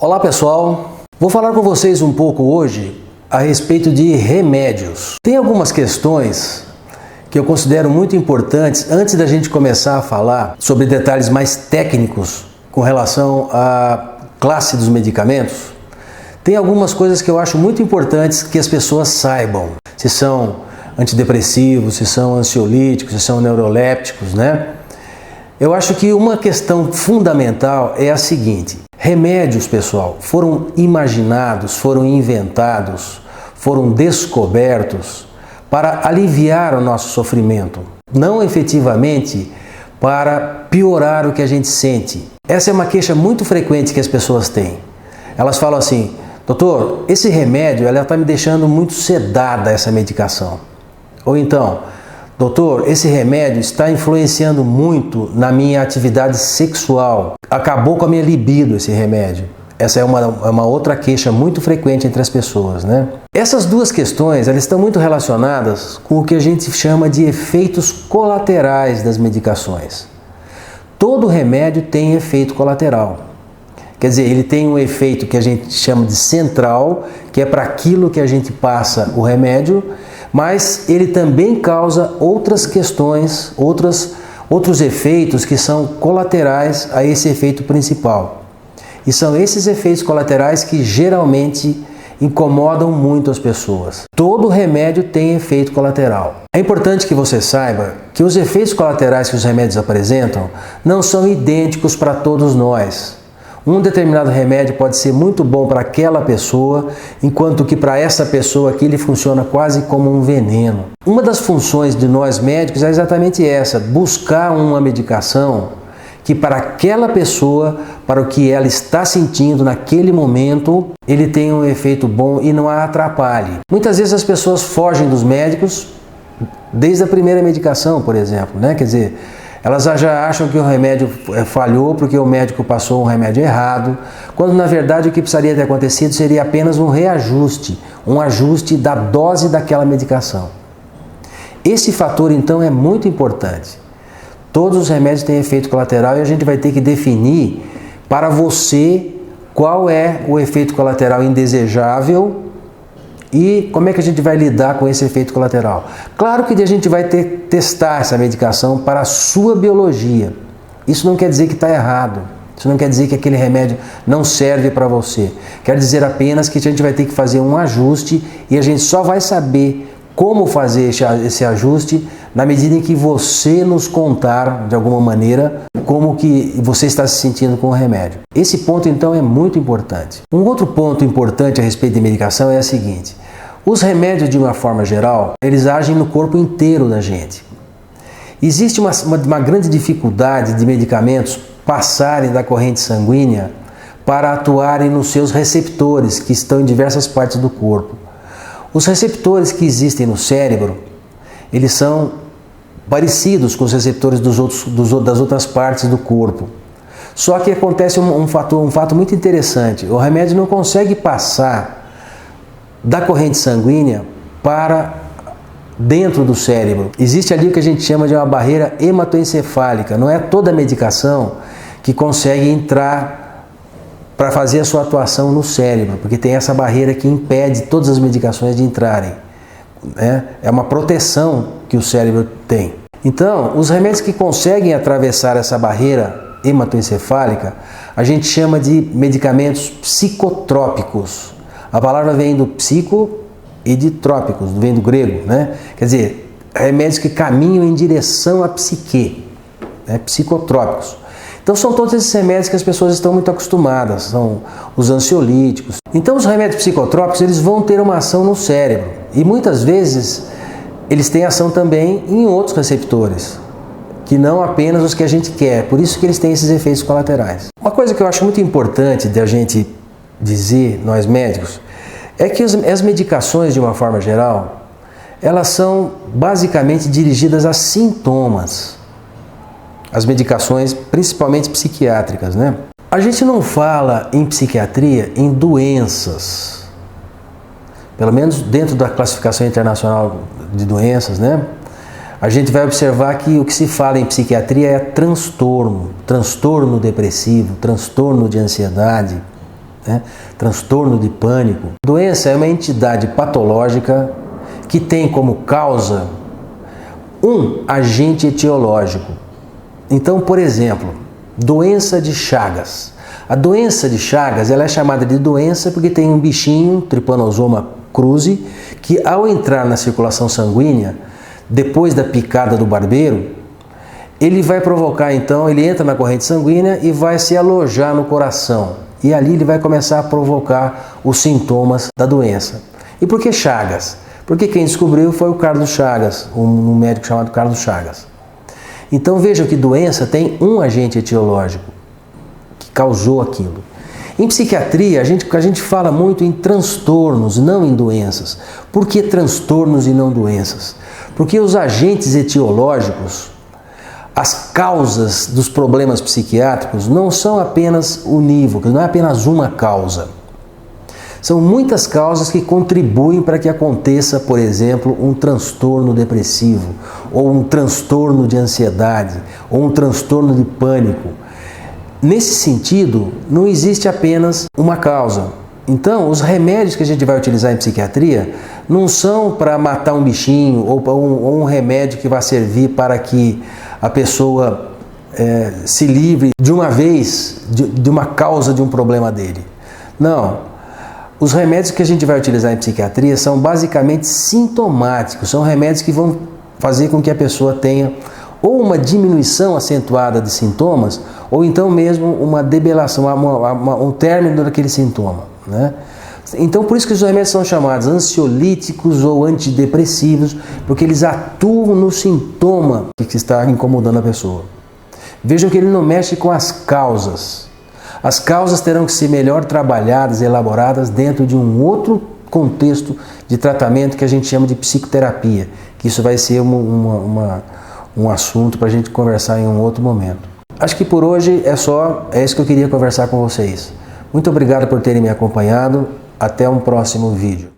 Olá pessoal, vou falar com vocês um pouco hoje a respeito de remédios. Tem algumas questões que eu considero muito importantes antes da gente começar a falar sobre detalhes mais técnicos com relação à classe dos medicamentos. Tem algumas coisas que eu acho muito importantes que as pessoas saibam, se são antidepressivos, se são ansiolíticos, se são neurolépticos, né? Eu acho que uma questão fundamental é a seguinte: remédios, pessoal, foram imaginados, foram inventados, foram descobertos para aliviar o nosso sofrimento, não efetivamente para piorar o que a gente sente. Essa é uma queixa muito frequente que as pessoas têm. Elas falam assim: doutor, esse remédio está me deixando muito sedada, essa medicação. Ou então, doutor, esse remédio está influenciando muito na minha atividade sexual. Acabou com a minha libido esse remédio. Essa é uma outra queixa muito frequente entre as pessoas, né? Essas duas questões, elas estão muito relacionadas com o que a gente chama de efeitos colaterais das medicações. Todo remédio tem efeito colateral. Quer dizer, ele tem um efeito que a gente chama de central, que é para aquilo que a gente passa o remédio, mas ele também causa outras questões, outros efeitos que são colaterais a esse efeito principal. E são esses efeitos colaterais que geralmente incomodam muito as pessoas. Todo remédio tem efeito colateral. É importante que você saiba que os efeitos colaterais que os remédios apresentam não são idênticos para todos nós. Um determinado remédio pode ser muito bom para aquela pessoa, enquanto que para essa pessoa aqui ele funciona quase como um veneno. Uma das funções de nós médicos é exatamente essa: buscar uma medicação que para aquela pessoa, para o que ela está sentindo naquele momento, ele tenha um efeito bom e não a atrapalhe. Muitas vezes as pessoas fogem dos médicos desde a primeira medicação, por exemplo, né? Quer dizer, elas já acham que o remédio falhou porque o médico passou um remédio errado, quando na verdade o que precisaria ter acontecido seria apenas um reajuste, um ajuste da dose daquela medicação. Esse fator então é muito importante. Todos os remédios têm efeito colateral e a gente vai ter que definir para você qual é o efeito colateral indesejável e como é que a gente vai lidar com esse efeito colateral. Claro que a gente vai testar essa medicação para a sua biologia. Isso não quer dizer que está errado. Isso não quer dizer que aquele remédio não serve para você. Quer dizer apenas que a gente vai ter que fazer um ajuste e a gente só vai saber como fazer esse ajuste na medida em que você nos contar, de alguma maneira, como que você está se sentindo com o remédio. Esse ponto, então, é muito importante. Um outro ponto importante a respeito de medicação é o seguinte: os remédios, de uma forma geral, eles agem no corpo inteiro da gente. Existe uma grande dificuldade de medicamentos passarem da corrente sanguínea para atuarem nos seus receptores, que estão em diversas partes do corpo. Os receptores que existem no cérebro, eles são parecidos com os receptores das outras partes do corpo. Só que acontece um fato muito interessante: o remédio não consegue passar da corrente sanguínea para dentro do cérebro. Existe ali o que a gente chama de uma barreira hematoencefálica. Não é toda medicação que consegue entrar para fazer a sua atuação no cérebro, porque tem essa barreira que impede todas as medicações de entrarem. É uma proteção que o cérebro tem. Então, os remédios que conseguem atravessar essa barreira hematoencefálica, a gente chama de medicamentos psicotrópicos. A palavra vem do psico e de trópicos, vem do grego, né? Quer dizer, remédios que caminham em direção à psique, psicotrópicos. Então são todos esses remédios que as pessoas estão muito acostumadas, são os ansiolíticos. Então os remédios psicotrópicos, eles vão ter uma ação no cérebro e muitas vezes eles têm ação também em outros receptores, que não apenas os que a gente quer, por isso que eles têm esses efeitos colaterais. Uma coisa que eu acho muito importante de a gente dizer, nós médicos, é que as medicações, de uma forma geral, elas são basicamente dirigidas a sintomas. As medicações, principalmente psiquiátricas, né? A gente não fala em psiquiatria em doenças, pelo menos dentro da classificação internacional de doenças, né? A gente vai observar que o que se fala em psiquiatria é transtorno depressivo, transtorno de ansiedade, né? Transtorno de pânico. Doença é uma entidade patológica que tem como causa um agente etiológico. Então, por exemplo, doença de Chagas. A doença de Chagas ela é chamada de doença porque tem um bichinho, Trypanosoma cruzi, que ao entrar na circulação sanguínea, depois da picada do barbeiro, ele vai provocar então, ele entra na corrente sanguínea e vai se alojar no coração. E ali ele vai começar a provocar os sintomas da doença. E por que Chagas? Porque quem descobriu foi o Carlos Chagas, um médico chamado Carlos Chagas. Então vejam que doença tem um agente etiológico que causou aquilo. Em psiquiatria, a gente fala muito em transtornos, não em doenças. Por que transtornos e não doenças? Porque os agentes etiológicos, as causas dos problemas psiquiátricos não são apenas unívocas, não é apenas uma causa. São muitas causas que contribuem para que aconteça, por exemplo, um transtorno depressivo, ou um transtorno de ansiedade, ou um transtorno de pânico. Nesse sentido, não existe apenas uma causa. Então, os remédios que a gente vai utilizar em psiquiatria não são para matar um bichinho ou um remédio que vai servir para que a pessoa se livre de uma vez de uma causa de um problema dele. Não. Os remédios que a gente vai utilizar em psiquiatria são basicamente sintomáticos. São remédios que vão fazer com que a pessoa tenha ou uma diminuição acentuada de sintomas, ou então mesmo uma debelação, um término daquele sintoma, né? Então por isso que os remédios são chamados ansiolíticos ou antidepressivos, porque eles atuam no sintoma que está incomodando a pessoa. Vejam que ele não mexe com as causas. As causas terão que ser melhor trabalhadas e elaboradas dentro de um outro contexto de tratamento que a gente chama de psicoterapia, que isso vai ser um assunto para a gente conversar em um outro momento. Acho que por hoje é isso que eu queria conversar com vocês. Muito obrigado por terem me acompanhado. Até um próximo vídeo.